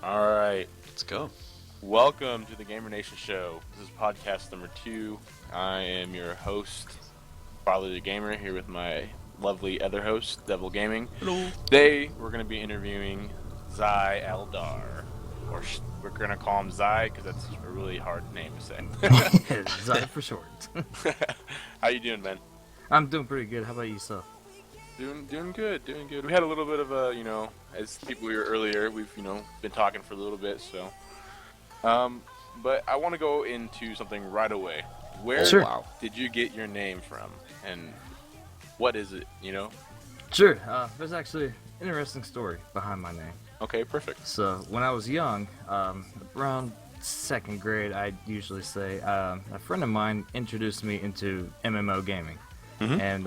All right. Let's go. Welcome to the Gamer Nation Show. This is podcast number 2. I am your host, Father the Gamer, here with my lovely other host, Devil Gaming. Hello. Today, we're going to be interviewing Zyaldar. Or we're going to call him Zy because that's a really hard name to say. Zy for short. How you doing, man? I'm doing pretty good. How about yourself? Doing good. We had a little bit of a, as people we were earlier, we've, been talking for a little bit, so. But I want to go into something right away. Where did you get your name from, and what is it, Sure. There's actually an interesting story behind my name. Okay, perfect. So, when I was young, around second grade, I'd usually say, a friend of mine introduced me into MMO gaming. Mm-hmm. And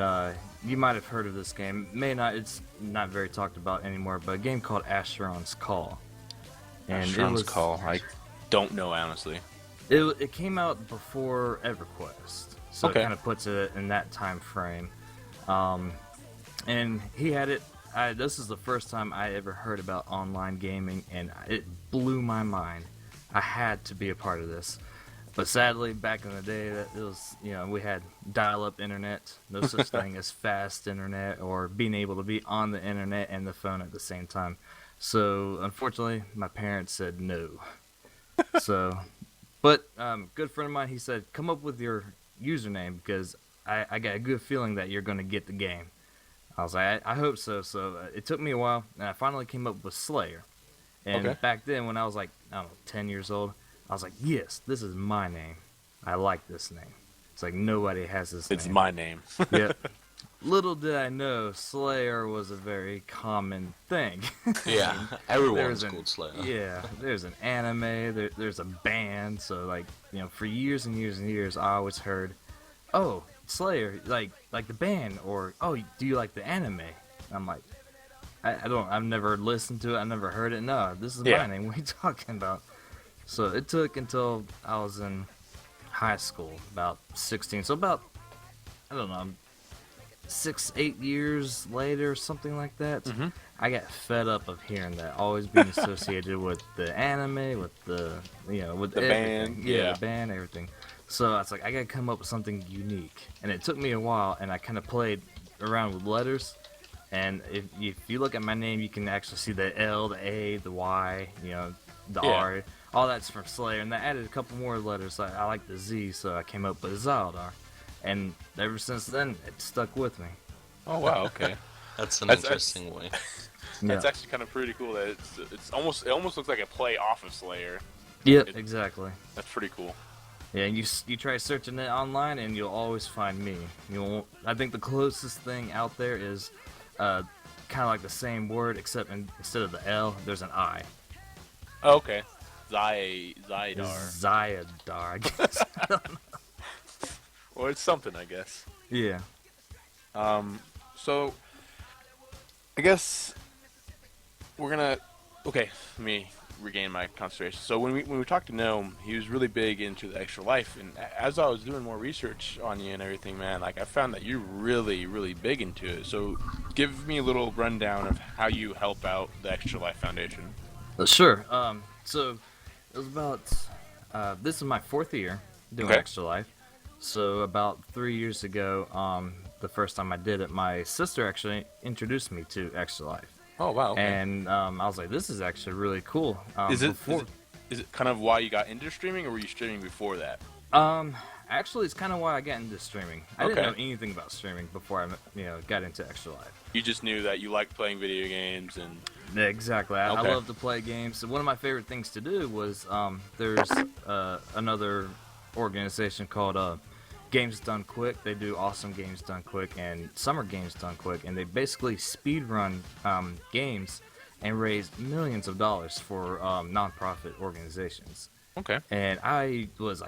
you might have heard of this game. May not. It's not very talked about anymore, but a game called Asheron's Call. And Asheron's Call. I don't know, honestly. It came out before EverQuest, so okay. It kind of puts it in that time frame. And he had it. This is the first time I ever heard about online gaming, and it blew my mind. I had to be a part of this. But sadly, back in the day, it was, we had dial-up internet, no such thing as fast internet or being able to be on the internet and the phone at the same time. So, unfortunately, my parents said no. But good friend of mine, he said, come up with your username because I got a good feeling that you're going to get the game. I was like, I hope so. So it took me a while, and I finally came up with Slayer. And back then, when I was like, 10 years old, I was like, yes, this is my name. I like this name. It's like nobody has this name. It's my name. Yep. Little did I know, Slayer was a very common thing. Yeah, everyone's called Slayer. Yeah, there's an anime, there's a band, so for years and years and years, I always heard, oh, Slayer, like the band, or oh, do you like the anime? I'm like, I've never listened to it, I've never heard it. No, this is my name. What are you talking about? So it took until I was in high school, about 16. So about, 6-8 years later, something like that. Mm-hmm. I got fed up of hearing that, always being associated with the anime, with the, with the band. Yeah, the band, everything. So I was like, I gotta come up with something unique. And it took me a while, and I kind of played around with letters. And if you look at my name, you can actually see the L, the A, the Y, the R. All that's from Slayer. And I added a couple more letters. I like the Z, so I came up with Zyaldar. And ever since then, it stuck with me. Oh, wow, okay. That's an interesting way. That's actually kind of pretty cool. That it almost looks like a play off of Slayer. Yep, exactly. That's pretty cool. Yeah, you try searching it online, and you'll always find me. I think the closest thing out there is kind of like the same word, except instead of the L, there's an I. Oh, okay. Zyaldar. Zyaldar, I guess. Well, it's something, I guess. Yeah. So, I guess we're gonna. Okay, let me regain my concentration. So when we talked to Gnome, he was really big into the Extralife, and as I was doing more research on you and everything, man, I found that you're really, really big into it. So, give me a little rundown of how you help out the Extralife Foundation. Sure. So it was about. This is my 4th year doing Extralife. So about 3 years ago, the first time I did it, my sister actually introduced me to Extralife. Oh, wow. Okay. And I was like, this is actually really cool. Is it kind of why you got into streaming, or were you streaming before that? Actually, it's kind of why I got into streaming. I didn't know anything about streaming before I got into Extralife. You just knew that you liked playing video games and... Yeah, exactly. I love to play games. So one of my favorite things to do was there's another organization called Games Done Quick. They do awesome games done quick and summer games done quick, and they basically speedrun games and raise millions of dollars for non-profit organizations. Okay. And I was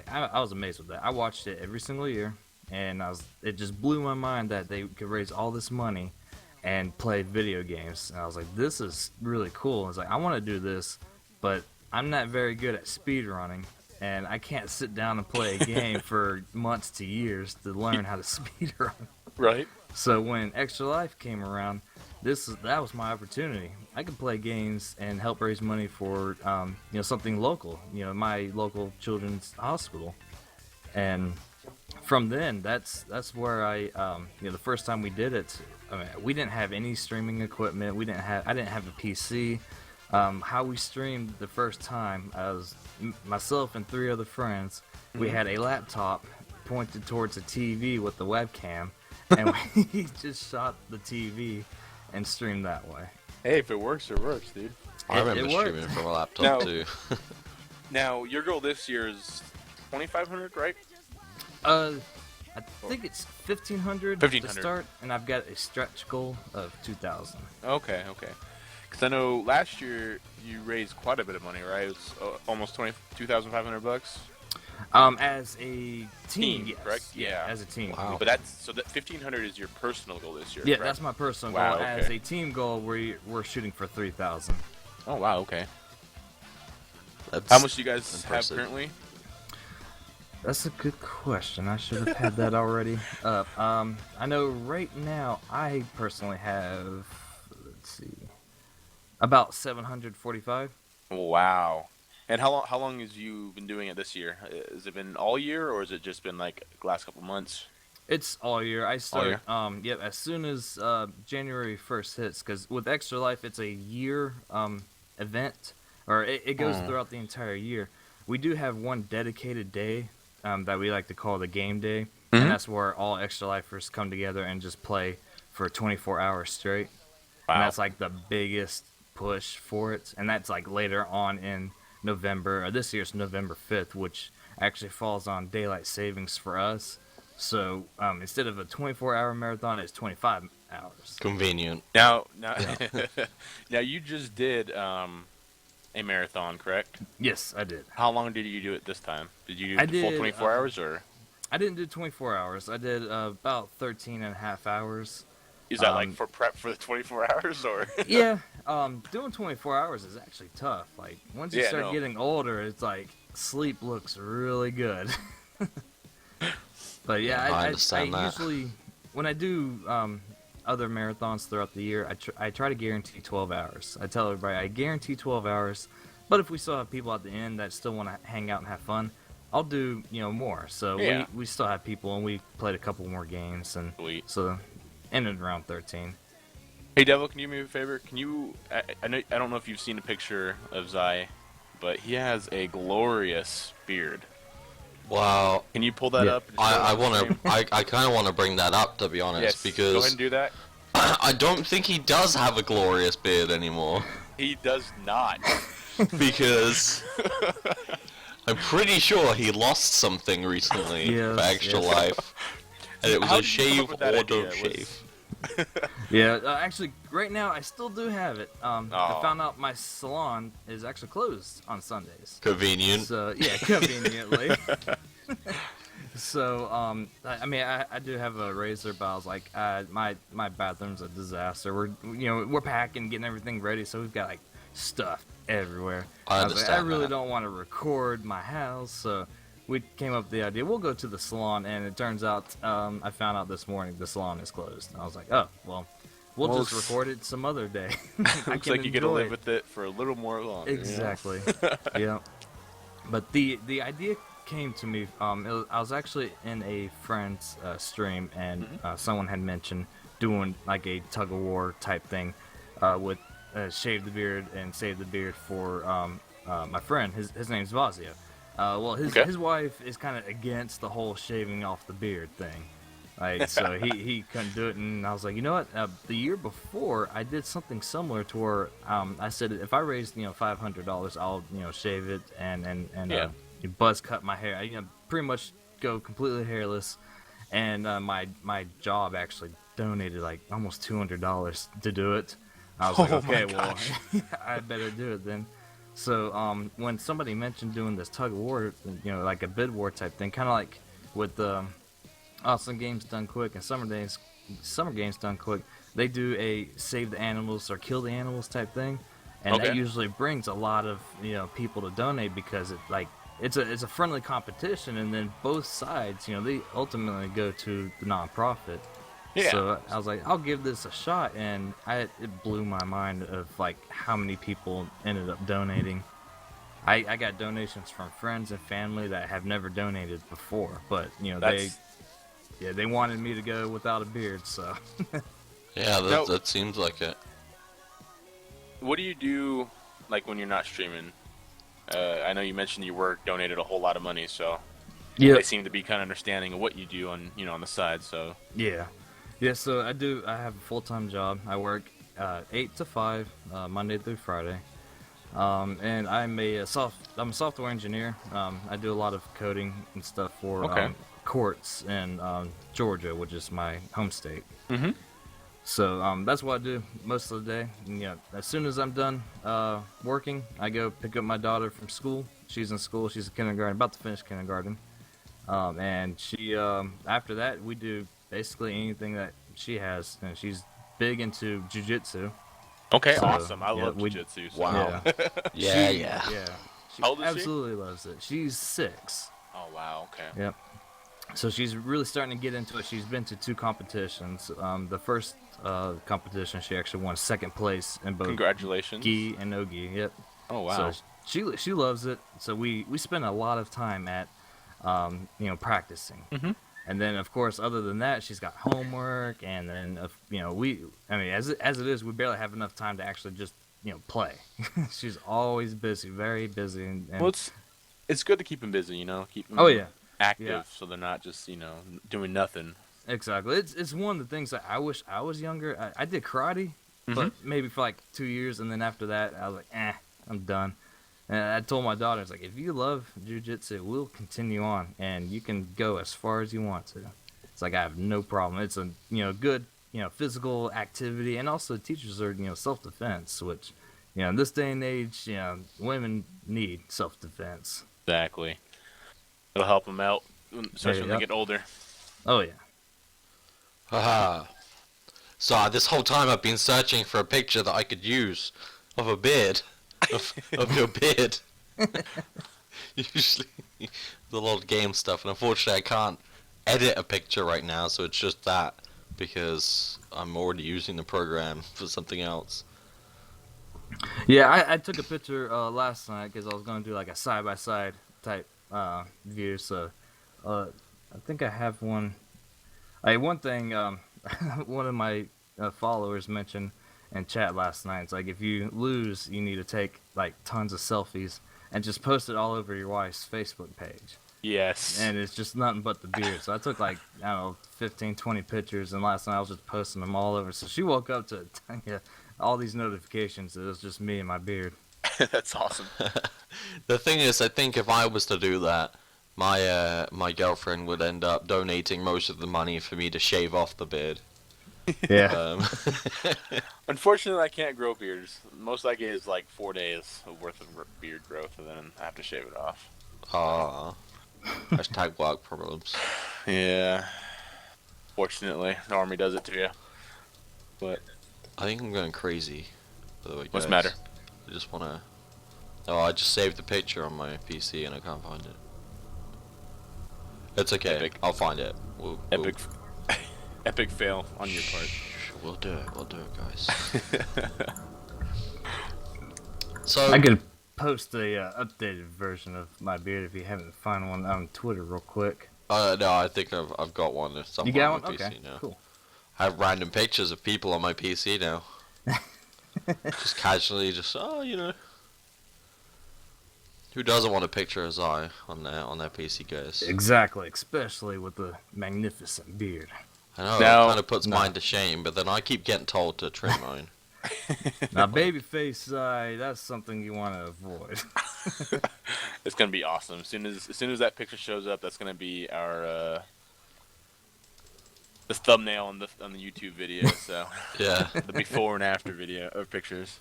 amazed with that. I watched it every single year, and it just blew my mind that they could raise all this money and play video games. And I was like, this is really cool. I was like, I want to do this, but I'm not very good at speedrunning. And I can't sit down and play a game for months to years to learn how to speedrun. Right. So when Extralife came around, that was my opportunity. I could play games and help raise money for something local. My local children's hospital, and from then that's where the first time we did it. I mean, we didn't have any streaming equipment. I didn't have a PC. How we streamed the first time, I was myself and 3 other friends. We had a laptop pointed towards a TV with the webcam, and we just shot the TV and streamed that way. Hey, if it works, it works, dude. I remember streaming from a laptop too. Now, your goal this year is 2,500, right? I think it's 1,500 to start, and I've got a stretch goal of 2,000. Okay. Because I know last year you raised quite a bit of money, right? It was almost $2,500. As a team, yes. Correct? Yeah, as a team. Wow. But that 1,500 is your personal goal this year. Yeah, correct? That's my personal Wow, goal. okay. As a team goal, we're shooting for 3,000. Oh wow, okay. That's How much do you guys impressive. have currently? That's a good question. I should have had that already up. I know right now I personally have, let's see, about 745. Wow. And how long has you been doing it this year? Has it been all year, or has it just been like the last couple months? It's all year. I start, All year? as soon as January 1st hits, because with Extralife, it's a year event, or it goes throughout the entire year. We do have one dedicated day that we like to call the game day, and that's where all Extralifers come together and just play for 24 hours straight. Wow. And that's like the biggest push for it, and that's like later on in November, or this year's November 5th, which actually falls on daylight savings for us. So instead of a 24-hour marathon, it's 25 hours. Convenient. Now, now you just did a marathon, correct? Yes, I did. How long did you do it this time? Did you do the full 24 hours, or? I didn't do 24 hours. I did about 13 and a half hours. Is that like for prep for the 24 hours, or? Yeah, doing 24 hours is actually tough. Like, once you start getting older, it's like sleep looks really good. But yeah, I understand that. Usually, when I do other marathons throughout the year, I try to guarantee 12 hours. I tell everybody I guarantee 12 hours, but if we still have people at the end that still want to hang out and have fun, I'll do more. So we still have people, and we played a couple more games, and so ended around 13. Hey Devil, can you do me a favor? Can you? I don't know if you've seen a picture of Zy, but he has a glorious beard. Wow. Can you pull that up? I kind of want to bring that up, to be honest, because go ahead and do that. I don't think he does have a glorious beard anymore. He does not. Because I'm pretty sure he lost something recently for Extralife, and it was a shave or don't shave. Yeah, actually, right now I still do have it. I found out my salon is actually closed on Sundays. Convenient. So yeah, conveniently. So I do have a razor, but I was like, my bathroom's a disaster. We're packing, getting everything ready, so we've got like stuff everywhere. I was like, I really that. don't want to record my house, so we came up with the idea, we'll go to the salon, and it turns out, I found out this morning the salon is closed. I was like, oh, well, we'll just record it some other day. Looks like you get to live with it for a little more longer. Exactly. Yeah. But the idea came to me, I was actually in a friend's stream, and someone had mentioned doing like a tug-of-war type thing with Shavethebeard and Zyaldar for my friend. His name's Vazio. His wife is kind of against the whole shaving off the beard thing. Like, so he couldn't do it, and I was like, you know what? The year before, I did something similar to where I said if I raised $500, I'll shave it and buzz cut my hair. I pretty much go completely hairless, and my job actually donated like almost $200 to do it. I was like, okay, well, I better do it then. So when somebody mentioned doing this tug of war, like a bid war type thing, kind of like with Awesome Games Done Quick and Summer Games Done Quick, they do a save the animals or kill the animals type thing, and that usually brings a lot of people to donate because it's a friendly competition, and then both sides they ultimately go to the nonprofit. Yeah. So I was like, I'll give this a shot, and it blew my mind of like how many people ended up donating. I got donations from friends and family that have never donated before, but That's they wanted me to go without a beard, so Yeah, no. that seems like it. What do you do, like when you're not streaming? I know you mentioned you work donated a whole lot of money, so yeah, they seem to be kind of understanding of what you do on on the side. So yeah, yeah. So I have a full-time job. I work 8 to 5 Monday through Friday. And I'm a software engineer. I do a lot of coding and stuff for okay. courts in Georgia, which is my home state. Mm-hmm. So that's what I do most of the day. And, as soon as I'm done working, I go pick up my daughter from school. She's in school. She's in kindergarten, about to finish kindergarten. And she after that, we do basically anything that she has. And she's big into jujitsu. Okay, So, awesome. I yeah, love we jiu-jitsu. So. Wow. yeah. Yeah, She, yeah. yeah. She How old is she? absolutely loves it. She's 6. Oh wow. Okay. Yep. So she's really starting to get into it. She's been to 2 competitions. The first competition, she actually won 2nd place in both Congratulations. gi and no gi. Yep. Oh wow. So she loves it. So we spend a lot of time at practicing. Mhm. And then of course, other than that, she's got homework, and then as it is, we barely have enough time to actually just play. She's always busy, very busy, and Well, it's good to keep them busy. Keep them oh yeah, active, yeah. so they're not just doing nothing. Exactly. It's one of the things that I wish I was younger. I did karate, Mhm. but maybe for like 2 years, and then after that, I was like, I'm done. And I told my daughter, it's like, if you love jujitsu, we'll continue on, and you can go as far as you want to. It's like I have no problem. It's a good physical activity, and also teaches her self defense, which in this day and age, women need self defense. Exactly. It'll help them out, especially when they Yep. get older. Oh yeah. Haha. So this whole time I've been searching for a picture that I could use of a beard. Of your beard. Usually there's a lot of game stuff, and unfortunately I can't edit a picture right now, so it's just that, because I'm already using the program for something else. Yeah, I took a picture last night because I was going to do like a side-by-side type view. So I think I have one. One thing one of my followers mentioned in chat last night. It's like, if you lose, you need to take like tons of selfies and just post it all over your wife's Facebook page. Yes. And it's just nothing but the beard. So I took like, I don't know, 15, 20 pictures, and last night I was just posting them all over. So she woke up to all these notifications. It was just me and my beard. That's awesome. The thing is, I think if I was to do that, my girlfriend would end up donating most of the money for me to shave off the beard. Yeah. Unfortunately, I can't grow beards. Most I get is like 4 days worth of beard growth, and then I have to shave it off. Hashtag work problems. Yeah. Fortunately, the army does it to you. But I think I'm going crazy. By the way, what's the guys. matter? I just wanna. Oh, I just saved the picture on my PC and I can't find it. It's okay. Epic. I'll find it. Epic, epic fail on your part. We'll do it. We'll do it, guys. So I could post a updated version of my beard if you haven't found one on Twitter real quick. no, I think I've got one somewhere You got on one? my Okay, PC now. cool. I have random pictures of people on my PC now. Just casually, who doesn't want a picture as I on their PC, guys? Exactly, especially with the magnificent beard. I know, Now- it kind of puts mine to shame, but then I keep getting told to trim mine. Now, baby face side, that's something you want to avoid. It's gonna be awesome. As soon as that picture shows up, that's gonna be our the thumbnail on the YouTube video. So Yeah. the before and after video or pictures.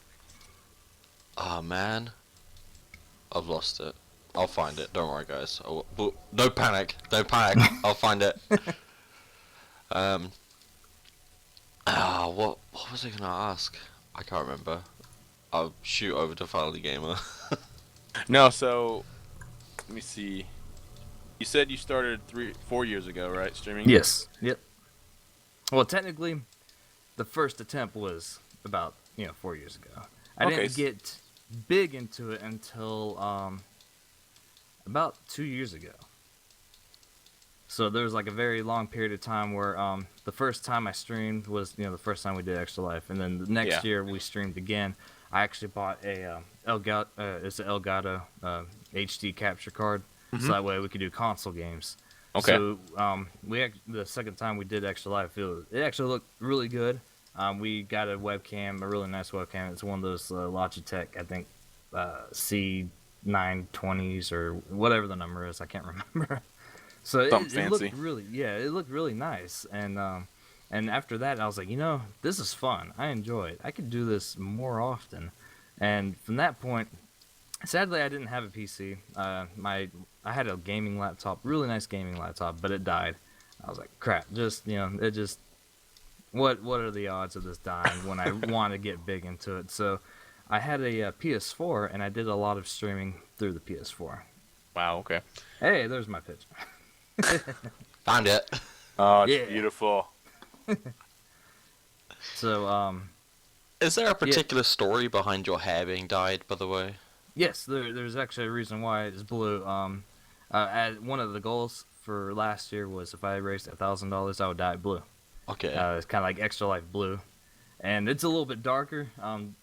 Oh man, I've lost it. I'll find it. Don't worry, guys. No panic. Don't panic. I'll find it. What was I gonna ask? I can't remember. I'll shoot over to Finally Gamer. No, so let me see. You said you started 4 years ago, right? Streaming. Yes. Yep. Well, technically, the first attempt was about 4 years ago. I Okay. didn't get big into it until about 2 years ago. So there was like a very long period of time where the first time I streamed was the first time we did Extra Life, and then the next year we streamed again. I actually bought a it's an Elgato HD capture card, so that way we could do console games. Okay. So the second time we did Extra Life, it actually looked really good. We got a webcam, a really nice webcam. It's one of those Logitech, I think, C920s or whatever the number is. I can't remember. So it looked it looked really nice. And after that, I was like, this is fun. I enjoy it. I could do this more often. And from that point, sadly, I didn't have a PC. I had a gaming laptop, really nice gaming laptop, but it died. I was like, crap. What are the odds of this dying when I want to get big into it? So I had a PS4, and I did a lot of streaming through the PS4. Wow. Okay. Hey, there's my picture. Found it. Oh, it's beautiful. So, is there a particular story behind your hair being dyed, by the way? Yes, there's actually a reason why it's blue. One of the goals for last year was if I raised $1,000, I would dye it blue. Okay. It's kind of like Extra Life blue. And it's a little bit darker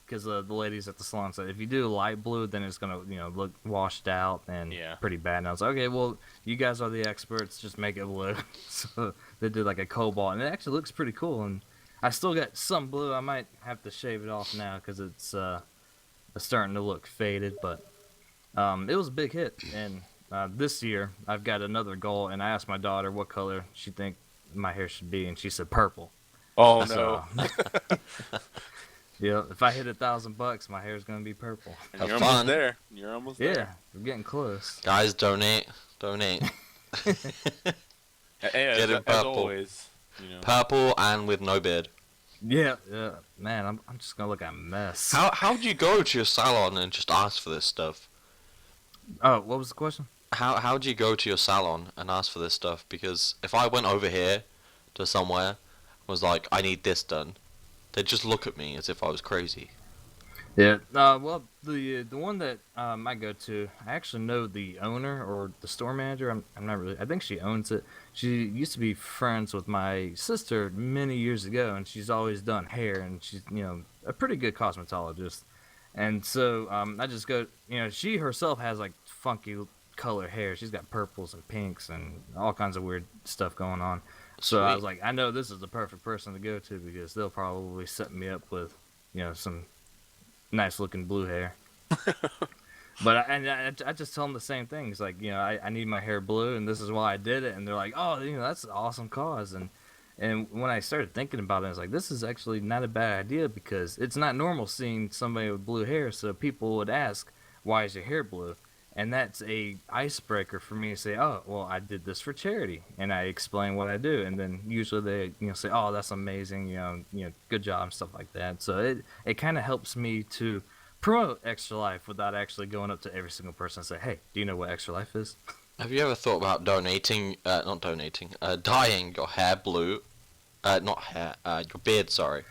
because the ladies at the salon said if you do light blue, then it's gonna look washed out and pretty bad. And I was like, okay, well, you guys are the experts, just make it blue. So they did like a cobalt, and it actually looks pretty cool. And I still got some blue. I might have to shave it off now because it's starting to look faded. But it was a big hit. And this year I've got another goal, and I asked my daughter what color she think my hair should be, and she said purple. Oh So, no! if I hit $1,000, my hair's gonna be purple. And you're almost there. You're almost there. Yeah, we're getting close. Guys, donate. Hey, Get it as purple. always, Purple and with no beard. Yeah, man, I'm just gonna look a mess. How do you go to your salon and just ask for this stuff? Oh, what was the question? How do you go to your salon and ask for this stuff? Because if I went over here to somewhere, was like, I need this done, they'd just look at me as if I was crazy. Yeah. Well, the one that I go to, I actually know the owner or the store manager. I'm not really. I think she owns it. She used to be friends with my sister many years ago, and she's always done hair, and she's a pretty good cosmetologist. And so I just go. She herself has like funky color hair. She's got purples and pinks and all kinds of weird stuff going on. So I was like, I know this is the perfect person to go to because they'll probably set me up with, some nice looking blue hair. But I just tell them the same thing. It's like, I need my hair blue, and this is why I did it. And they're like, oh, that's an awesome cause. And when I started thinking about it, I was like, this is actually not a bad idea because it's not normal seeing somebody with blue hair. So people would ask, why is your hair blue? And that's a icebreaker for me to say, oh, well, I did this for charity, and I explain what I do, and then usually they, say, oh, that's amazing, good job, and stuff like that. So it kind of helps me to promote Extra Life without actually going up to every single person and say, hey, do you know what Extra Life is? Have you ever thought about dyeing your hair blue? Not hair, your beard, sorry.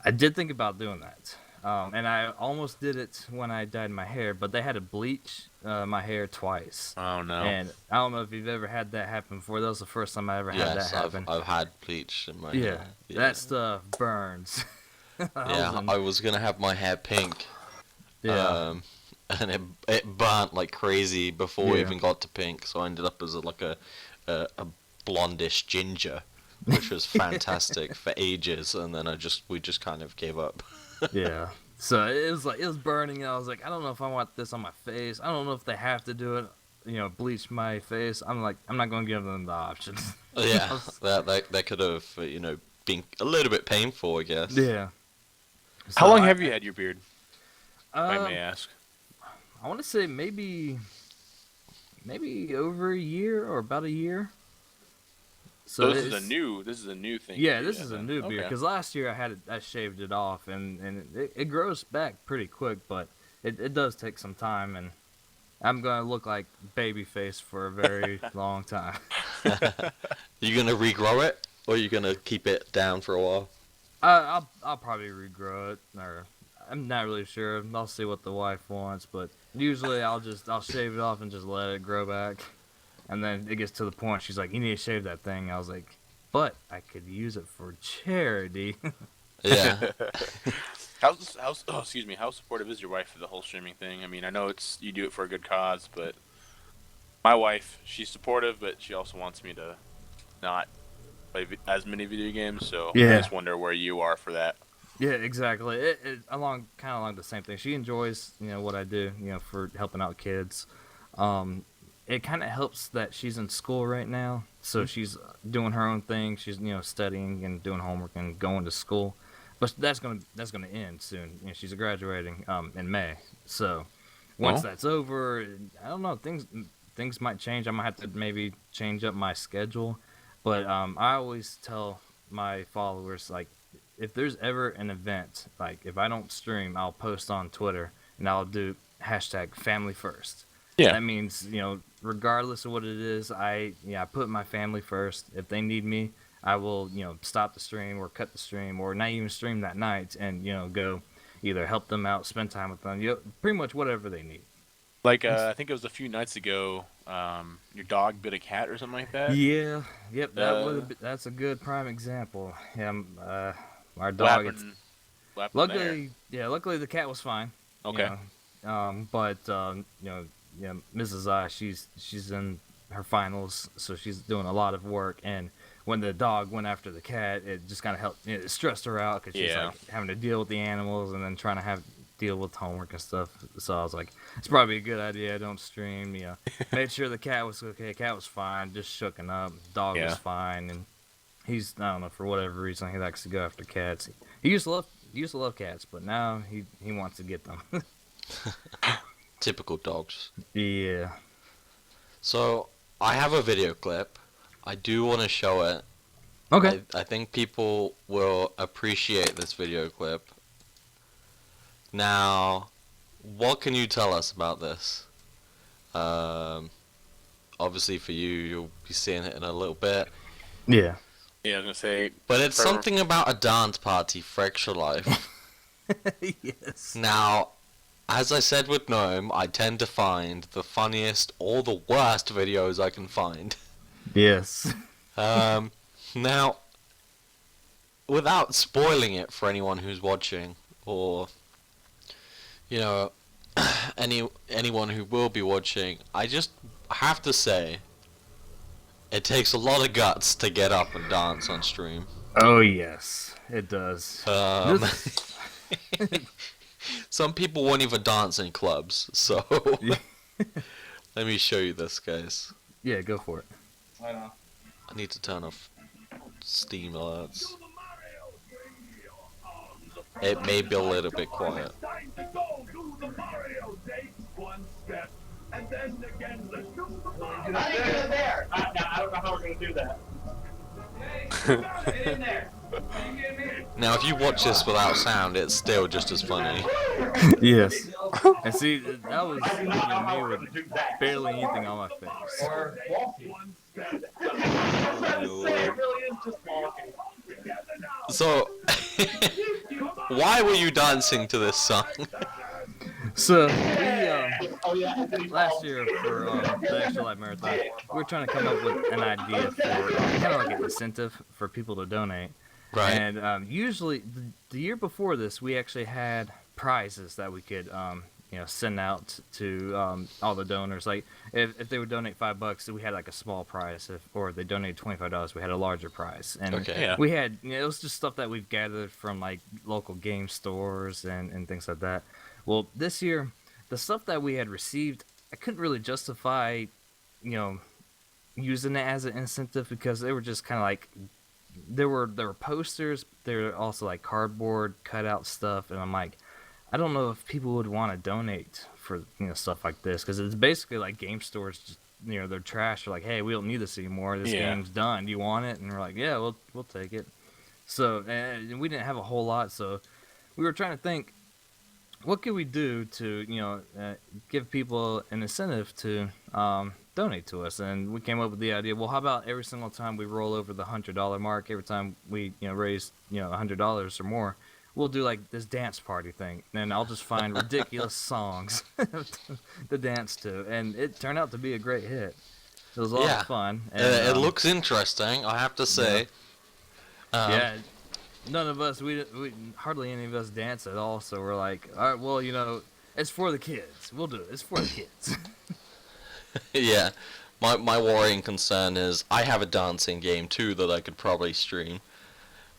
I did think about doing that. And I almost did it when I dyed my hair, but they had to bleach my hair twice. Oh no! And I don't know if you've ever had that happen before. That was the first time I ever had that happen. I've had bleach in my hair. Yeah, that stuff burns. I was gonna have my hair pink. Yeah. And it burnt like crazy before we even got to pink, so I ended up as a blondish ginger, which was fantastic for ages, and then we just kind of gave up. Yeah. So it was burning, and I was like, I don't know if I want this on my face. I don't know if they have to do it, bleach my face. I'm like, I'm not gonna give them the option. Yeah, that could have been a little bit painful, I guess. Yeah. So How long have you had your beard? If I may ask. I want to say maybe over a year or about a year. So this is a new thing. Yeah, this is a new beard because last year I shaved it off and it grows back pretty quick, but it does take some time, and I'm gonna look like Babyface for a very long time. You gonna regrow it? Or are you gonna keep it down for a while? I'll probably regrow it, or I'm not really sure. I'll see what the wife wants, but usually I'll shave it off and just let it grow back. And then it gets to the point she's like, "You need to shave that thing." I was like, "But I could use it for charity." Yeah. excuse me, how supportive is your wife for the whole streaming thing? I mean, I know it's you do it for a good cause, but my wife, she's supportive, but she also wants me to not play as many video games. So I Yeah. just wonder where you are for that. Yeah, exactly. It kind of along the same thing. She enjoys, what I do, for helping out kids. It kind of helps that she's in school right now, so she's doing her own thing. She's, studying and doing homework and going to school. But that's gonna end soon. She's graduating in May. So once Well, that's over, I don't know, things might change. I might have to maybe change up my schedule. But I always tell my followers, like, if there's ever an event, like if I don't stream, I'll post on Twitter and I'll do hashtag family first. yeah, That means, regardless of what it is, I put my family first. If they need me, I will, stop the stream or cut the stream or not even stream that night and, go either help them out, spend time with them, pretty much whatever they need. like I think it was a few nights ago. Your dog bit a cat or something like that. Yeah, yep, Uh, that's a good prime example. Yeah, our what dog, happened? What happened there? luckily the cat was fine. Okay. But Mrs. I, she's in her finals, so she's doing a lot of work. And when the dog went after the cat, it just kind of helped. It stressed her out because she's Yeah. like having to deal with the animals and then trying to deal with homework and stuff. So I was like, it's probably a good idea I don't stream. Made sure the cat was okay. Cat was fine, just shooken up. Dog Yeah. was fine, and I don't know, for whatever reason he likes to go after cats. He used to love cats, but now he wants to get them. Typical dogs. Yeah. So, I have a video clip. I do want to show it. Okay. I think people will appreciate this video clip. Now, what can you tell us about this? Obviously for you, you'll be seeing it in a little bit. Yeah. Yeah, I was gonna say. But it's something about a dance party for Extralife. Yes. Now, as I said with Gnome, I tend to find the funniest or the worst videos I can find. Yes. Now, without spoiling it for anyone who's watching, or anyone who will be watching, I just have to say, it takes a lot of guts to get up and dance on stream. Oh yes, it does. Some people won't even dance in clubs, so let me show you this, guys. Yeah, go for it. I need to turn off Steam alerts. It may be a little bit quiet. I don't know how we're gonna do that. Now, if you watch this without sound, it's still just as funny. Yes. And see, that was me with barely anything on my face. Or walking. It really is just walking. So, why were you dancing to this song? So we last year for the Extra Life Marathon, we were trying to come up with an idea for kind of like an incentive for people to donate. Right. And usually, the year before this, we actually had prizes that we could, send out to all the donors. Like, if they would donate $5, we had like a small prize. Or if they donated $25, we had a larger prize. And Okay. Yeah. we had, it was just stuff that we've gathered from like local game stores and things like that. Well, this year, the stuff that we had received, I couldn't really justify, using it as an incentive because they were just kind of like, there were posters, there were also like cardboard cutout stuff, and I'm like, I don't know if people would want to donate for stuff like this because it's basically like game stores, just, they're trash. They're like, hey, we don't need this anymore. This game's done. Do you want it? And we're like, yeah, we'll take it. So and we didn't have a whole lot, so we were trying to think, what could we do to give people an incentive to donate to us. And we came up with the idea, well, how about every single time we roll over the $100 mark, every time we raise $100 or more, we'll do like this dance party thing, and I'll just find ridiculous songs to dance to, and it turned out to be a great hit. It was a lot of fun. And, it looks interesting, I have to say. Yeah, none of us, we hardly any of us dance at all, so we're like, all right, well, it's for the kids. We'll do it. It's for the kids. Yeah, my worrying concern is I have a dancing game too that I could probably stream.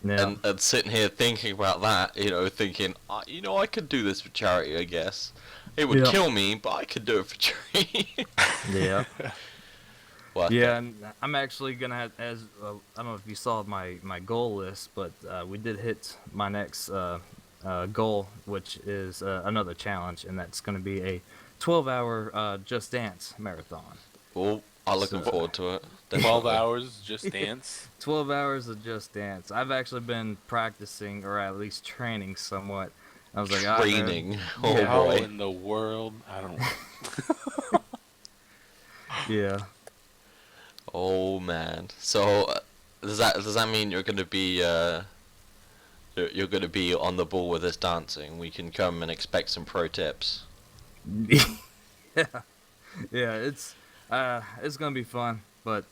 Yeah. And sitting here thinking about that, thinking, I could do this for charity, I guess. It would kill me, but I could do it for charity. Yeah. Well, yeah, and I'm actually gonna have, I don't know if you saw my goal list, but we did hit my next goal, which is another challenge, and that's gonna be a 12-hour Just Dance marathon. Well, I'm looking forward to it. 12 hours Just Dance. 12 hours of Just Dance. I've actually been practicing, or at least training somewhat. I was like, training. Oh How boy. in the world? I don't. Yeah. Oh man. So does that mean you're gonna be you're gonna be on the ball with this dancing? We can come and expect some pro tips. Yeah. Yeah. It's gonna be fun, but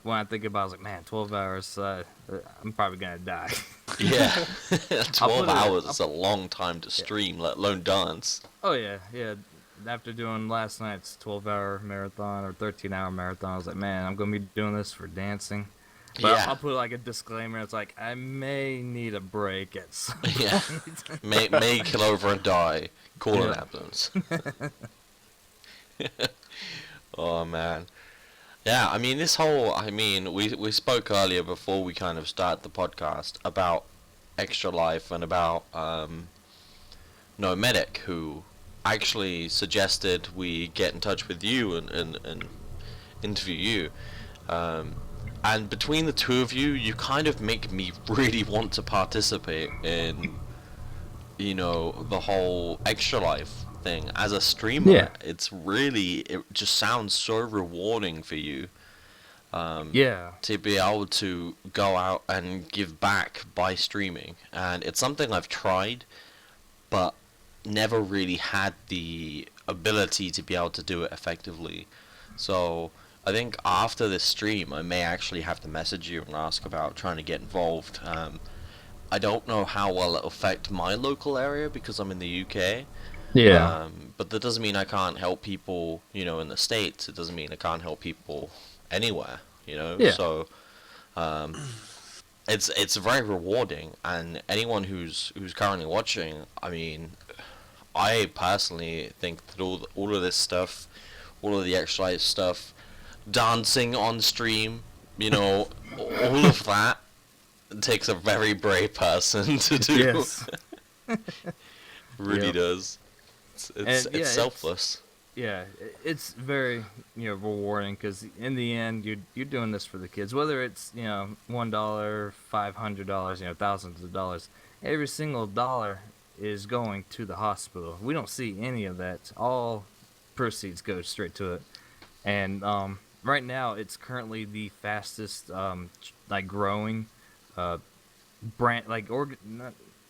when I think about it, I was like, man, 12 hours. I'm probably gonna die. Yeah. 12 hours is a long time to stream, let alone dance. Oh yeah, yeah. After doing last night's 12-hour marathon or 13-hour marathon, I was like, man, I'm gonna be doing this for dancing. But Yeah. I'll put like a disclaimer. It's like I may need a break at some Yeah. point. may kill over and die. Call an ambulance. Oh man. Yeah, I mean we spoke earlier before we kind of started the podcast about Extralife and about No Medic, who actually suggested we get in touch with you and interview you. And between the two of you, you kind of make me really want to participate in, the whole Extralife thing. As a streamer, it just sounds so rewarding for you. To be able to go out and give back by streaming. And it's something I've tried, but never really had the ability to be able to do it effectively. So I think after this stream I may actually have to message you and ask about trying to get involved. I don't know how well it'll affect my local area because I'm in the UK. Yeah. But that doesn't mean I can't help people, in the States. It doesn't mean I can't help people anywhere, Yeah. So it's very rewarding, and anyone who's currently watching, I mean, I personally think that all of this stuff, all of the extra stuff, dancing on stream, all of that takes a very brave person to do. Yes. Really does. It's selfless. It's very rewarding because in the end you're doing this for the kids, whether it's $1, $500, thousands of dollars. Every single dollar is going to the hospital. We don't see any of that. All proceeds go straight to it. And right now it's currently the fastest growing branch,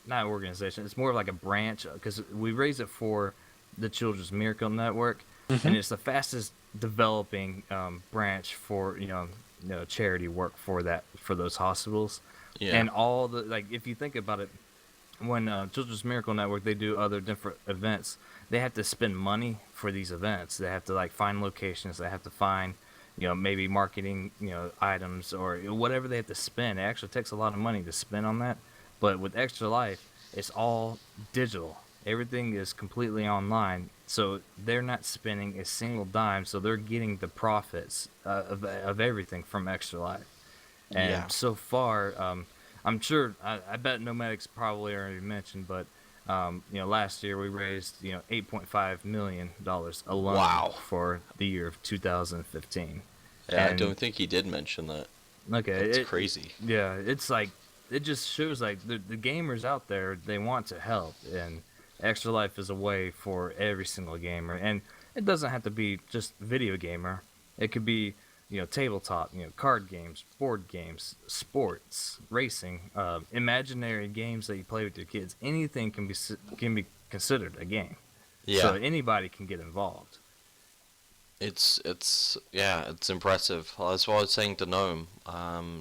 not organization. It's more of like a branch because we raise it for the Children's Miracle Network, and it's the fastest developing branch for charity work for those hospitals. Yeah. And all the if you think about it, when Children's Miracle Network, they do other different events, they have to spend money for these events. They have to find locations. They have to find maybe marketing items or whatever they have to spend. It actually takes a lot of money to spend on that. But with Extralife, it's all digital. Everything is completely online, so they're not spending a single dime. So they're getting the profits of everything from Extralife. And so far, I'm sure, I bet Nomadic's probably already mentioned, but last year we raised $8.5 million alone for the year of 2015. Yeah, I don't think he did mention that. Okay, it's crazy. Yeah, it's it just shows the gamers out there, they want to help, and Extralife is a way for every single gamer. And it doesn't have to be just video gamer. It could be, tabletop, card games, board games, sports, racing, imaginary games that you play with your kids. Anything can be considered a game. So Yeah, anybody can get involved. it's impressive. That's what I was saying to Gnome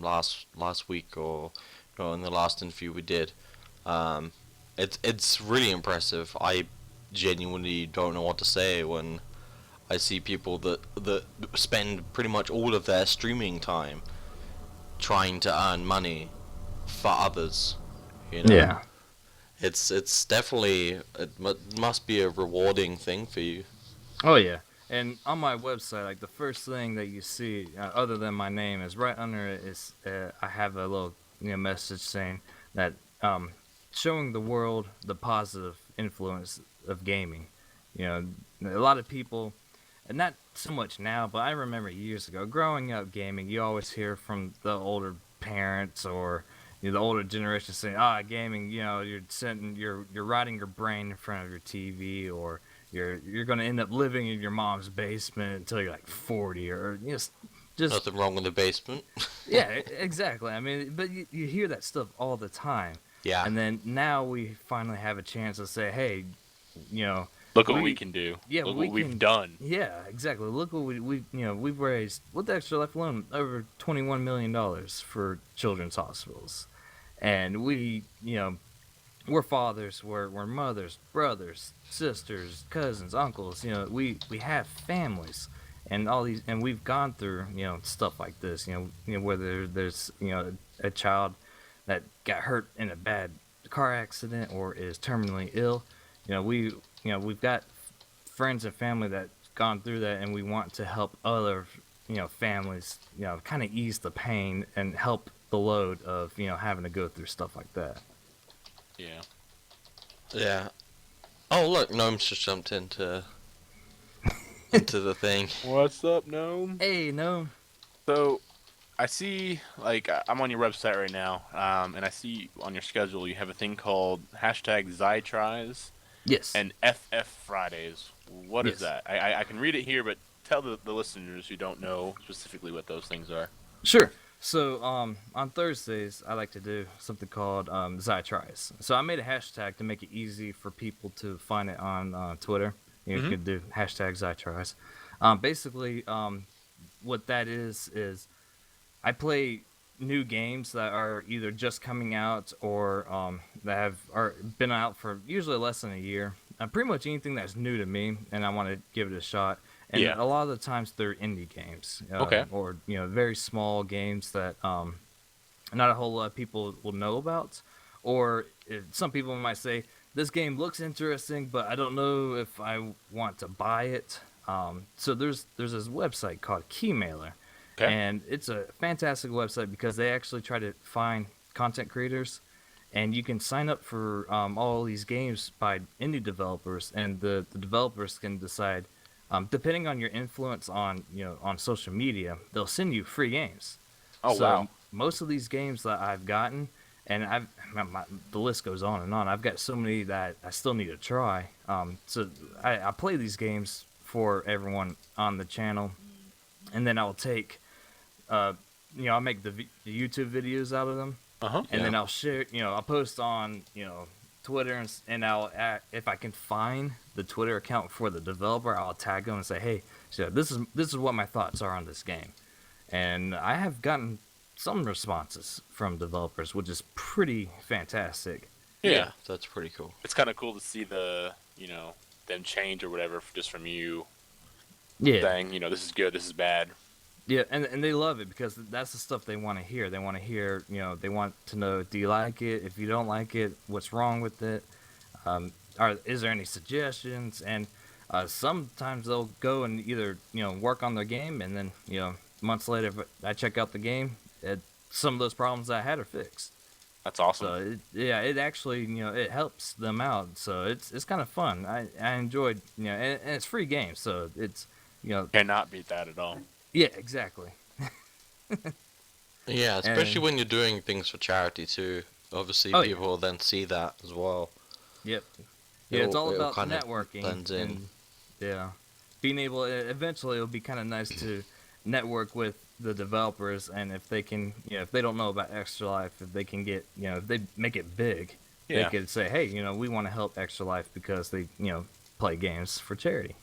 last week, or in the last interview we did. Um, it's really impressive. I genuinely don't know what to say when I see people that spend pretty much all of their streaming time trying to earn money for others. You know, Yeah. it's definitely must be a rewarding thing for you. Oh yeah. And on my website, like the first thing that you see, other than my name, is right under it is I have a little message saying that showing the world the positive influence of gaming. You know, a lot of people, and not so much now, but I remember years ago, growing up gaming, you always hear from the older parents or the older generation saying, gaming, you're rotting your brain in front of your TV, or you're going to end up living in your mom's basement until you're like 40, or just Nothing wrong with the basement. yeah, exactly. I mean, but you hear that stuff all the time. Yeah. And then now we finally have a chance to say, hey, you know, Look what we can do. yeah, Look we what we've can- done. yeah, exactly. Look what we've raised with the Extra Life alone over $21 million for children's hospitals, and we're fathers, we're mothers, brothers, sisters, cousins, uncles. We have families, and all these, and we've gone through stuff like this. Whether there's a child that got hurt in a bad car accident or is terminally ill. We've got friends and family that's gone through that, and we want to help other families kind of ease the pain and help the load of having to go through stuff like that. Yeah. Yeah. Oh look, Gnome's just jumped into the thing. What's up, Gnome? Hey, no. So, I see, I'm on your website right now, and I see on your schedule you have a thing called #Zytries Yes. and FF Fridays. What is Yes. that? I can read it here, but tell the listeners who don't know specifically what those things are. Sure. So on Thursdays, I like to do something called Zytries. So I made a hashtag to make it easy for people to find it on Twitter. You could do #Zytries. Basically, what that is I play new games that are either just coming out or that have been out for usually less than a year. Pretty much anything that's new to me, and I want to give it a shot. And Yeah. a lot of the times they're indie games, Okay. or very small games that not a whole lot of people will know about. Or some people might say this game looks interesting, but I don't know if I want to buy it. So there's this website called Keymailer. Okay. And it's a fantastic website because they actually try to find content creators, and you can sign up for all these games by indie developers, and the developers can decide, depending on your influence on on social media, they'll send you free games. Oh, So wow. most of these games that I've gotten, and the list goes on and on. I've got so many that I still need to try. So I play these games for everyone on the channel, and then I'll take. I'll make the YouTube videos out of them, and then I'll share. I'll post on Twitter, and I'll if I can find the Twitter account for the developer, I'll tag them and say, hey, so this is what my thoughts are on this game, and I have gotten some responses from developers, which is pretty fantastic. Yeah. That's pretty cool. It's kind of cool to see them change or whatever just from you Yeah. saying, this is good, this is bad. Yeah, and they love it because that's the stuff they want to hear. They want to hear, they want to know, do you like it? If you don't like it, what's wrong with it? Is there any suggestions? And sometimes they'll go and either, work on their game, and then, months later, if I check out the game, some of those problems I had are fixed. That's awesome. So it actually, it helps them out. So it's kind of fun. I enjoyed, and it's free game, so it's, Cannot beat that at all. yeah, exactly. Yeah, especially And- when you're doing things for charity too. Obviously, Oh, yeah. people will then see that as well. Yep. Yeah, it's all It'll about kinda networking. blends in. And, yeah. being able, eventually, it'll be kind of nice to network with the developers, and if they can, if they don't know about Extra Life, if they can get, if they make it big, they Yeah. could say, hey, we want to help Extra Life because they, play games for charity.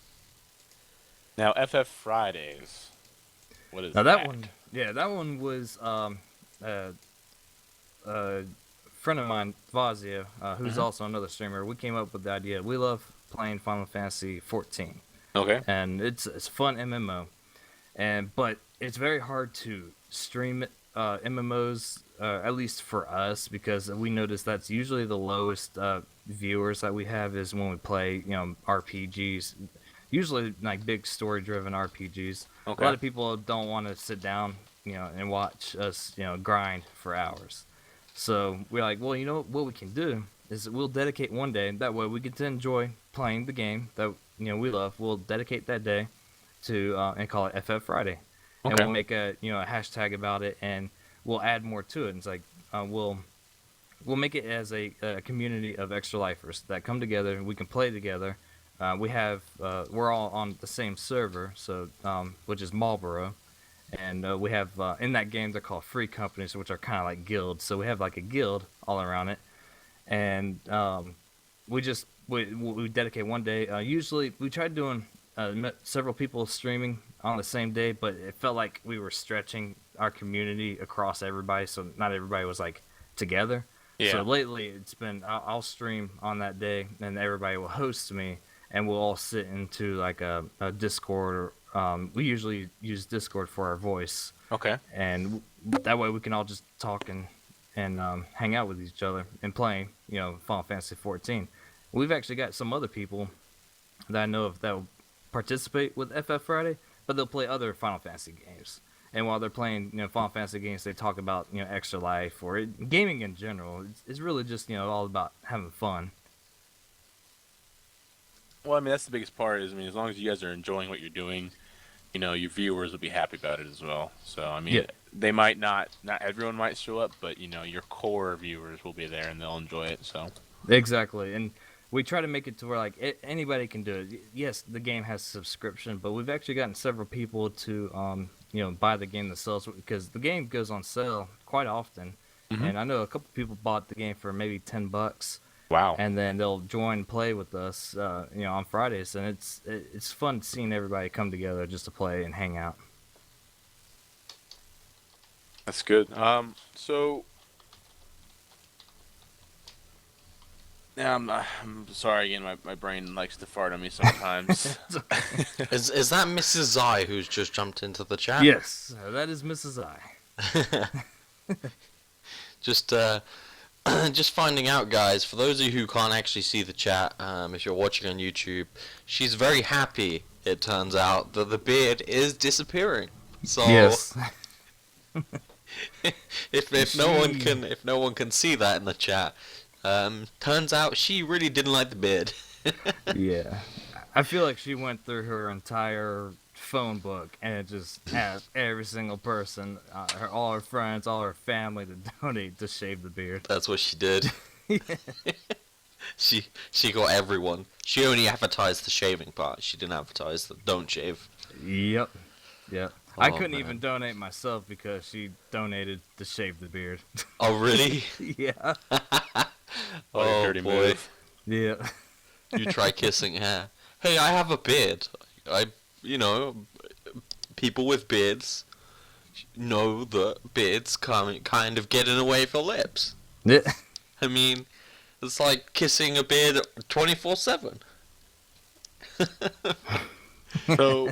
Now, FF Fridays. What is Now that? that one was a friend of mine, Vazio, who's also another streamer. We came up with the idea. We love playing Final Fantasy 14, Okay. and it's a fun MMO, but it's very hard to stream it, MMOs, at least for us, because we notice that's usually the lowest viewers that we have is when we play, RPGs. Usually, like big story-driven RPGs. Okay. A lot of people don't want to sit down, and watch us, grind for hours. So we're like, well, what we can do is we'll dedicate one day. That way, we get to enjoy playing the game that we love. We'll dedicate that day to and call it FF Friday, and Okay. we'll make a a hashtag about it, and we'll add more to it. And it's like we'll make it as a community of extra lifers that come together and we can play together. We're all on the same server, so which is Marlboro, and we have in that game they're called free companies, which are kind of like guilds. So we have like a guild all around it, and we dedicate one day. Usually we tried doing several people streaming on the same day, but it felt like we were stretching our community across everybody, so not everybody was like together. Yeah. So lately it's been I'll stream on that day, and everybody will host me, and we'll all sit into like a Discord. Or, we usually use Discord for our voice, Okay. and that way we can all just talk and hang out with each other and playing, Final Fantasy 14. We've actually got some other people that I know of that will participate with FF Friday, but they'll play other Final Fantasy games. And while they're playing, Final Fantasy games, they talk about, Extra Life or gaming in general. It's really just, all about having fun. Well, I mean, that's the biggest part. Is, I mean, as long as you guys are enjoying what you're doing, your viewers will be happy about it as well. So, I mean, Yeah. they might not everyone might show up, but your core viewers will be there and they'll enjoy it. So. Exactly, and we try to make it to where like anybody can do it. Yes, the game has subscription, but we've actually gotten several people to buy the game themselves because the game goes on sale quite often. Mhm. And I know a couple people bought the game for maybe $10, Wow. and then they'll join and play with us, on Fridays, and it's fun seeing everybody come together just to play and hang out. That's good. So. Yeah, I'm sorry again. My brain likes to fart on me sometimes. Is that Mrs. I who's just jumped into the chat? Yes, that is Mrs. I. Just just finding out, guys, for those of you who can't actually see the chat, if you're watching on YouTube, she's very happy, it turns out, that the beard is disappearing. So Yes. if no one can see that in the chat, turns out she really didn't like the beard. Yeah. I feel like she went through her entire phone book and it just asked every single person, all her friends, all her family to donate to Shavethebeard. That's what she did. She got everyone. She only advertised the shaving part. She didn't advertise the don't shave. Yep. Yep. I Oh, couldn't man. even donate myself because she donated to Shavethebeard. Oh, really? Yeah. Oh, dirty boy. move. Yeah. You try kissing her. Hey, I have a beard. People with beards know that beards kind of get in the way of your lips. Yeah. I mean, it's like kissing a beard 24/7. So,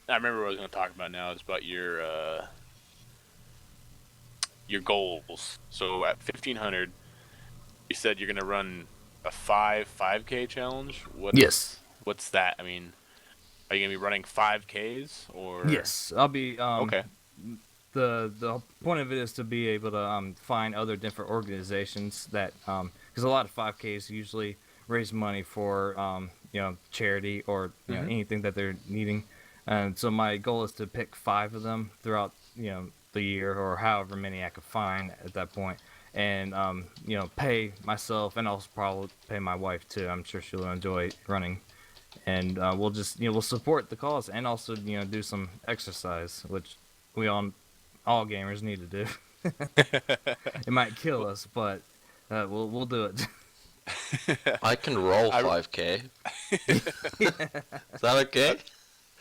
I remember what I was going to talk about now. It's about your goals. So at 1500, you said you're going to run a 5K challenge. Yes. What's that? I mean, are you going to be running 5Ks or? Yes. I'll be. Okay. The point of it is to be able to find other different organizations that because a lot of 5Ks usually raise money for charity or anything that they're needing, and so my goal is to pick 5 of them throughout the year or however many I could find at that point, and pay myself and also probably pay my wife too. I'm sure she'll enjoy running and we'll just we'll support the cause and also do some exercise, which we all gamers need to do. It might kill us, but we'll do it. I can roll I- 5K. Is that okay?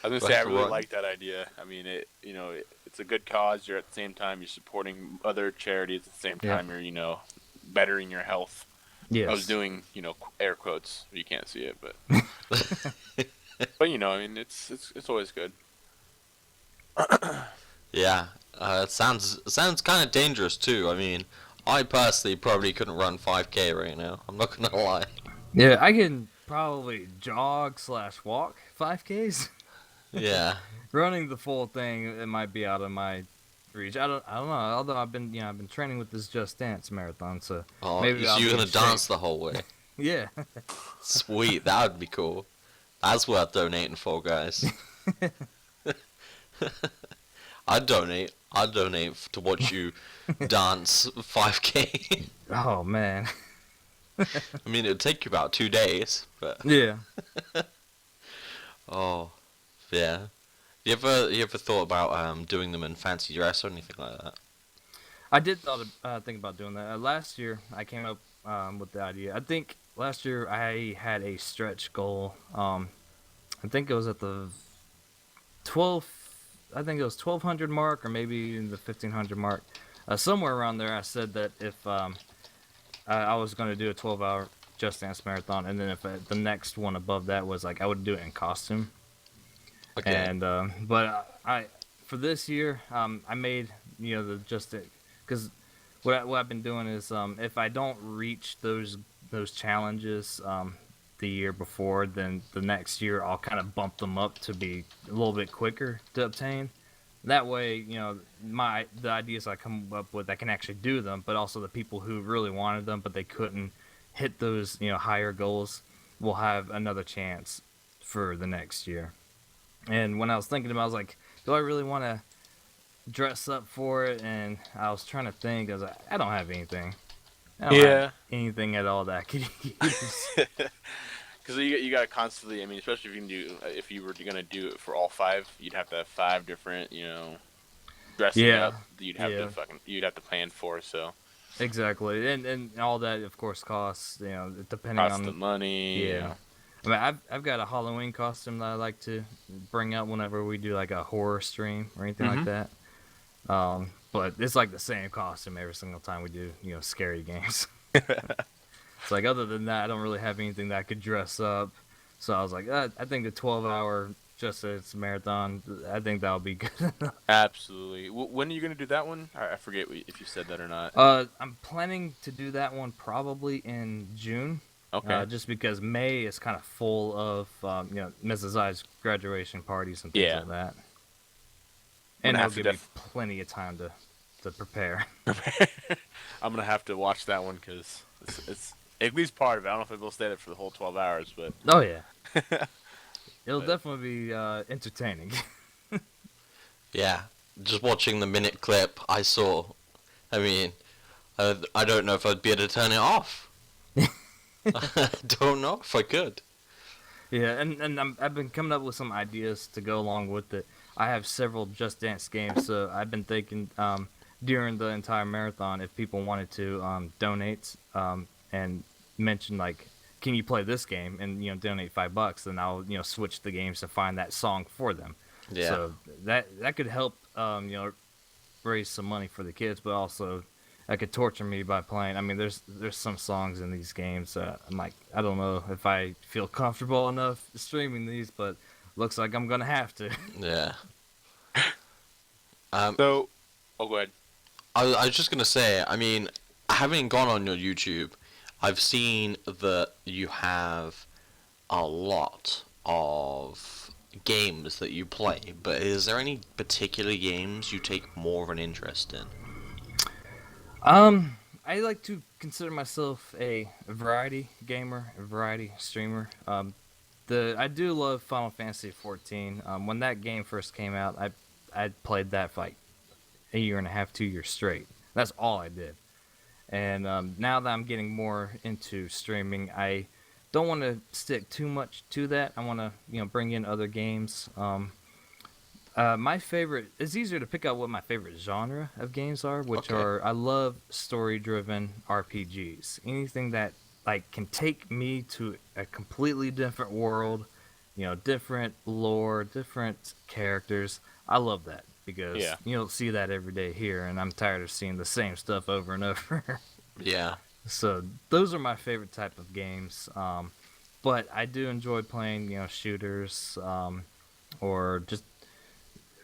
I was Do gonna say I I have to really run? like that idea. I mean, it's a good cause. You're at the same time you're supporting other charities. At the same Yeah. time you're bettering your health. Yes. I was doing air quotes. You can't see it, but but I mean it's always good. Yeah, it sounds kind of dangerous too. I mean, I personally probably couldn't run 5K right now. I'm not gonna lie. Yeah, I can probably jog/walk 5Ks. Yeah, Running the full thing, it might be out of my reach. I don't know. Although I've been training with this Just Dance marathon, so oh, maybe so I'll you're be gonna in dance shape. the whole way. Yeah. Sweet, that would be cool. That's worth donating for, guys. I'd donate. To watch you dance 5K. Oh man. I mean, it'd take you about 2 days, but Yeah. oh, yeah. You ever thought about doing them in fancy dress or anything like that? I did think about doing that. Last year, I came up with the idea. I think last year I had a stretch goal. I think it was at the 12. I think it was 1200 mark, or maybe in the 1500 mark, somewhere around there. I said that if I was going to do a 12-hour Just Dance marathon, and then if the next one above that was like I would do it in costume. Okay. And but I for this year I made the just because what I've been doing is if I don't reach those challenges the year before, then the next year I'll kind of bump them up to be a little bit quicker to obtain. That way, the ideas I come up with, I can actually do them, but also the people who really wanted them but they couldn't hit those higher goals will have another chance for the next year. And when I was thinking about it, I was like, do I really want to dress up for it? And I was trying to think. I was like, I don't have anything. I don't have anything at all that I could use. Because you got to constantly. I mean, especially if you were gonna do it for all 5, you'd have to have 5 different dressing Yeah, up. You'd have yeah. to plan for. So Exactly. And all that, of course, costs, depending cost on the money. Yeah. I mean, I've got a Halloween costume that I like to bring out whenever we do like a horror stream or anything like that. But it's like the same costume every single time we do, scary games. It's like, other than that, I don't really have anything that I could dress up. So I was like, I think the 12-hour Just Dance marathon, I think that'll be good. Absolutely. When are you gonna do that one? I forget if you said that or not. I'm planning to do that one probably in June. Okay. Just because May is kind of full of, Mrs. I's graduation parties and things Yeah. like that. I'm And gonna it'll have to give me plenty of time to prepare. I'm gonna have to watch that one because it's at least part of it. I don't know if we'll stay there for the whole 12 hours, but Oh, yeah. It'll definitely be entertaining. Yeah, just watching the minute clip I saw. I mean, I don't know if I'd be able to turn it off. I don't know if I could. Yeah, and I've been coming up with some ideas to go along with it. I have several Just Dance games, so I've been thinking during the entire marathon if people wanted to donate and mention like, can you play this game and donate $5, then I'll switch the games to find that song for them. Yeah. So that could help raise some money for the kids, but also that could torture me by playing. I mean, there's some songs in these games I'm like, I don't know if I feel comfortable enough streaming these, but looks like I'm gonna have to. Yeah. so. Oh, go ahead. I was just gonna say, I mean, having gone on your YouTube, I've seen that you have a lot of games that you play, but is there any particular games you take more of an interest in? I like to consider myself a variety gamer, a variety streamer. I do love Final Fantasy 14. When that game first came out, I played that for like a year and a half, 2 years straight. That's all I did. And now that I'm getting more into streaming, I don't want to stick too much to that. I want to bring in other games. My favorite, it's easier to pick out what my favorite genre of games are, which Okay. are, I love story-driven RPGs. Anything that like can take me to a completely different world, different lore, different characters. I love that because Yeah. you don't see that every day here, and I'm tired of seeing the same stuff over and over. Yeah. So those are my favorite type of games. But I do enjoy playing, shooters, or just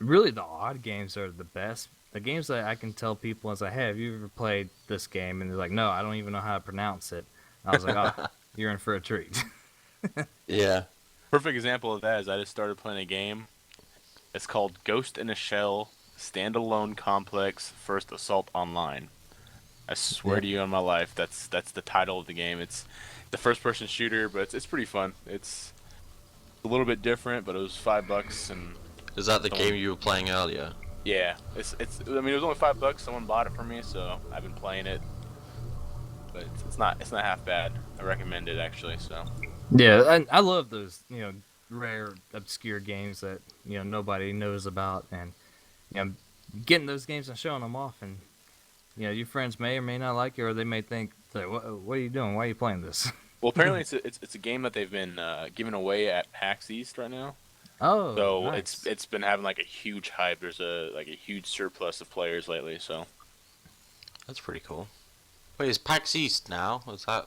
really the odd games are the best. The games that I can tell people is like, hey, have you ever played this game? And they're like, no, I don't even know how to pronounce it. I was like, oh, you're in for a treat. Yeah. Perfect example of that is I just started playing a game. It's called Ghost in a Shell Standalone Complex First Assault Online. I swear Yeah. to you on my life, that's the title of the game. It's the first-person shooter, but it's pretty fun. It's a little bit different, but it was $5, and Is that the someone- game you were playing earlier? yeah, it's. I mean, it was only $5. Someone bought it for me, so I've been playing it. But it's not half bad. I recommend it actually. So Yeah, I love those, rare, obscure games that, nobody knows about. And, getting those games and showing them off. And, your friends may or may not like it, or they may think, like, what are you doing? Why are you playing this? well, apparently it's a game that they've been giving away at PAX East right now. Oh, So nice. it's been having like a huge hype. There's a huge surplus of players lately. So That's pretty cool. Wait, is PAX East now? Is that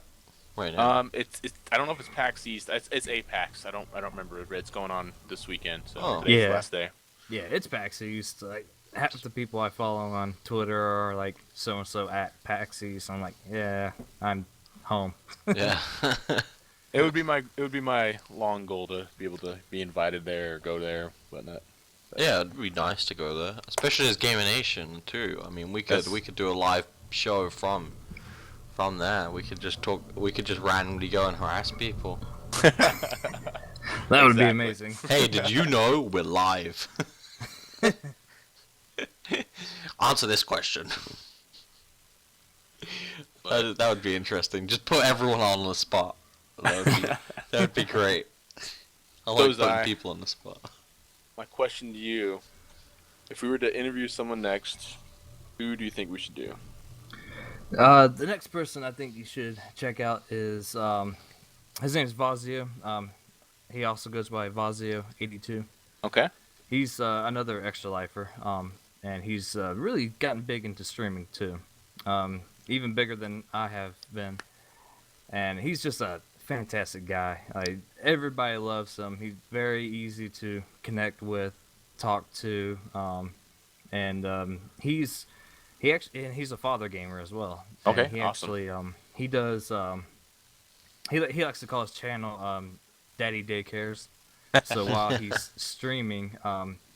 right now? it's I don't know if it's PAX East. It's APAX. I don't remember. It's going on this weekend. So Oh. today's the Yeah. last day. Yeah, it's PAX East. Like, half the people I follow on Twitter are like so and so at PAX East. I'm like, yeah, I'm home. Yeah. It would be my long goal to be able to be invited there or go there, whatnot. Yeah, it'd be nice to go there, especially as Gamer Nation too. I mean, we That's- could do a live show from there. We could just talk. We could just randomly go and harass people. That would be Exactly. amazing. Hey, did you know we're live? Answer this question. That would be interesting. Just put everyone on the spot. That would be great. I like Those putting are- people on the spot. My question to you: if we were to interview someone next, who do you think we should do? The next person I think you should check out is his name is Vazio. He also goes by Vazio82. Okay. He's another extra lifer, and he's really gotten big into streaming too, even bigger than I have been. And he's just a fantastic guy. Everybody loves him. He's very easy to connect with, talk to, and he's a father gamer as well. And Okay, he awesome. actually he does he likes to call his channel Daddy Daycares. So while he's streaming,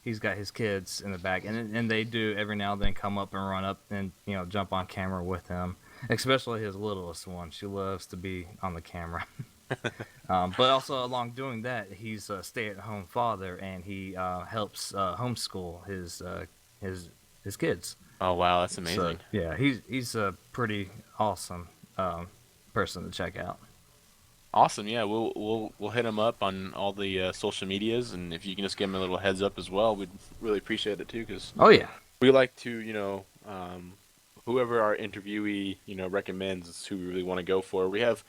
he's got his kids in the back, and they do every now and then come up and run up and jump on camera with him. Especially his littlest one, she loves to be on the camera. But also along doing that, he's a stay-at-home father, and he helps homeschool his kids. Oh wow, that's So amazing. yeah, he's a pretty awesome person to check out. Awesome. Yeah, we'll hit him up on all the social medias, and if you can just give him a little heads up as well, we'd really appreciate it too, because Oh yeah. we like to, whoever our interviewee, recommends is who we really want to go for. We have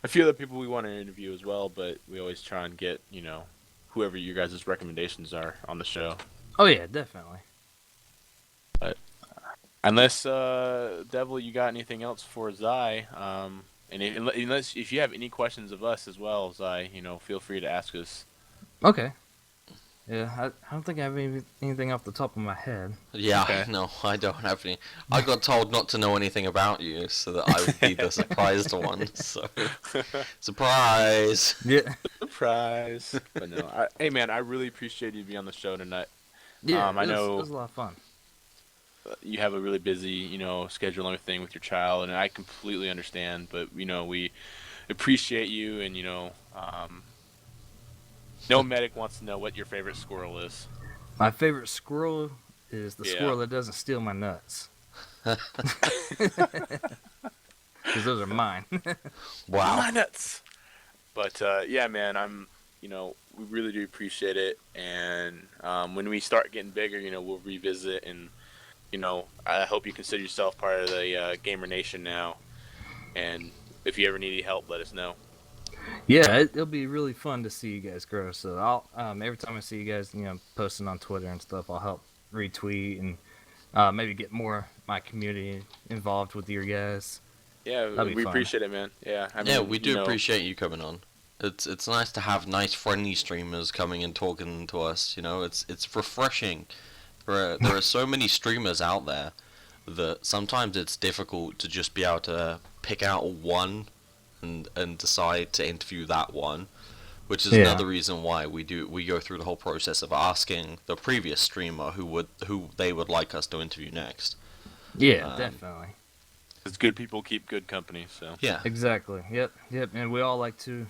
a few other people we want to interview as well, but we always try and get, whoever you guys' recommendations are on the show. Oh yeah, definitely. Unless, Devil, you got anything else for Zai, and unless if you have any questions of us as well, Zai, feel free to ask us. Okay. Yeah, I don't think I have anything off the top of my head. Yeah, Okay. no, I don't have any. I got told not to know anything about you, so that I would be the surprised one. So, surprise! Yeah. Surprise! But no, hey man, I really appreciate you being on the show tonight. Yeah, I know- it was a lot of fun. You have a really busy, schedule and everything with your child, and I completely understand. But we appreciate you, and no medic wants to know what your favorite squirrel is. My favorite squirrel is the Yeah. squirrel that doesn't steal my nuts. Because those are mine. Wow. My nuts. But yeah, man, we really do appreciate it. And when we start getting bigger, we'll revisit. And I hope you consider yourself part of the Gamer Nation now. And if you ever need any help, let us know. Yeah, it'll be really fun to see you guys grow. So I'll every time I see you guys, posting on Twitter and stuff, I'll help retweet and maybe get more my community involved with your guys. Yeah, That'd be we fun. appreciate it, man. Yeah, Yeah, we do appreciate you coming on. It's nice to have nice friendly streamers coming and talking to us. It's refreshing. There are so many streamers out there that sometimes it's difficult to just be able to pick out one and decide to interview that one, which is another reason why we go through the whole process of asking the previous streamer who they would like us to interview next. Yeah, definitely. Because good people keep good company, so. Yeah. Exactly. Yep. And we all like to,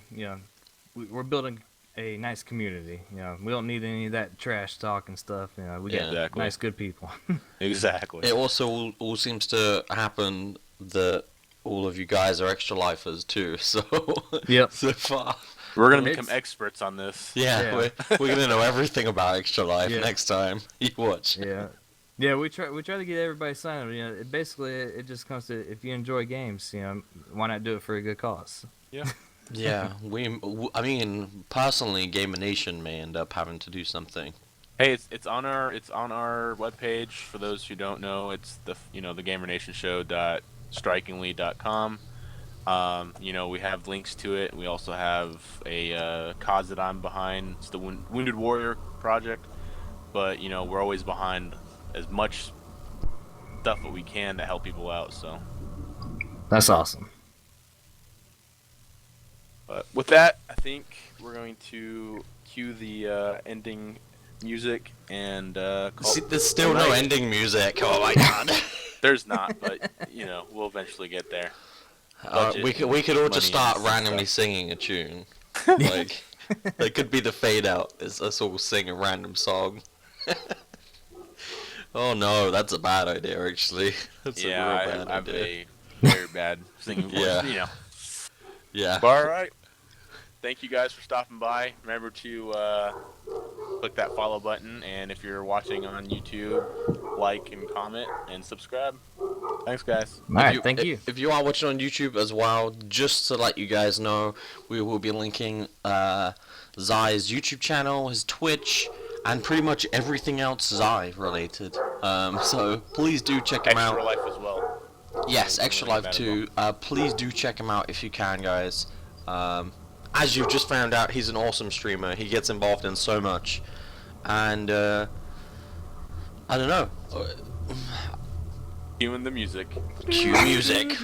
we're building a nice community. We don't need any of that trash talk and stuff. We got Exactly. nice, good people. Exactly. It also all seems to happen that all of you guys are extra lifers too. So Yep. so far. We're gonna It's- become experts on this. Yeah, Yeah. we're gonna know everything about Extra Life Yeah. next time you watch. Yeah, we try to get everybody signed up. It just comes to, if you enjoy games, why not do it for a good cause? Yeah, I mean, personally, Gamer Nation may end up having to do something. Hey, it's on our webpage. For those who don't know, it's the GamerNationShow.strikingly.com. We have links to it. We also have a cause that I'm behind. It's the Wounded Warrior Project. But we're always behind as much stuff that we can to help people out. So, That's awesome. but with that, I think we're going to cue the ending music and call. See, there's still it a no night. ending music. Oh my god. There's not, but we'll eventually get there. Budget we could all just money start and randomly stuff. singing a tune. Like, that could be the fade out. Is us all sing a random song. Oh no, that's a bad idea. Actually, that's a real bad I have idea. a very bad singing voice. Yeah. Yeah. But all right. Thank you guys for stopping by. Remember to click that follow button, and if you're watching on YouTube, like and comment and subscribe. Thanks, guys. All right, thank you. If you are watching on YouTube as well, just to let you guys know, we will be linking Zai's YouTube channel, his Twitch, and pretty much everything else Zai related. So please do check him out. Extra Life as well. Yes, Extra Life that as too. Please do check him out if you can, guys. As you've just found out, he's an awesome streamer. He gets involved in so much, and I don't know. Cueing the music. Cue music.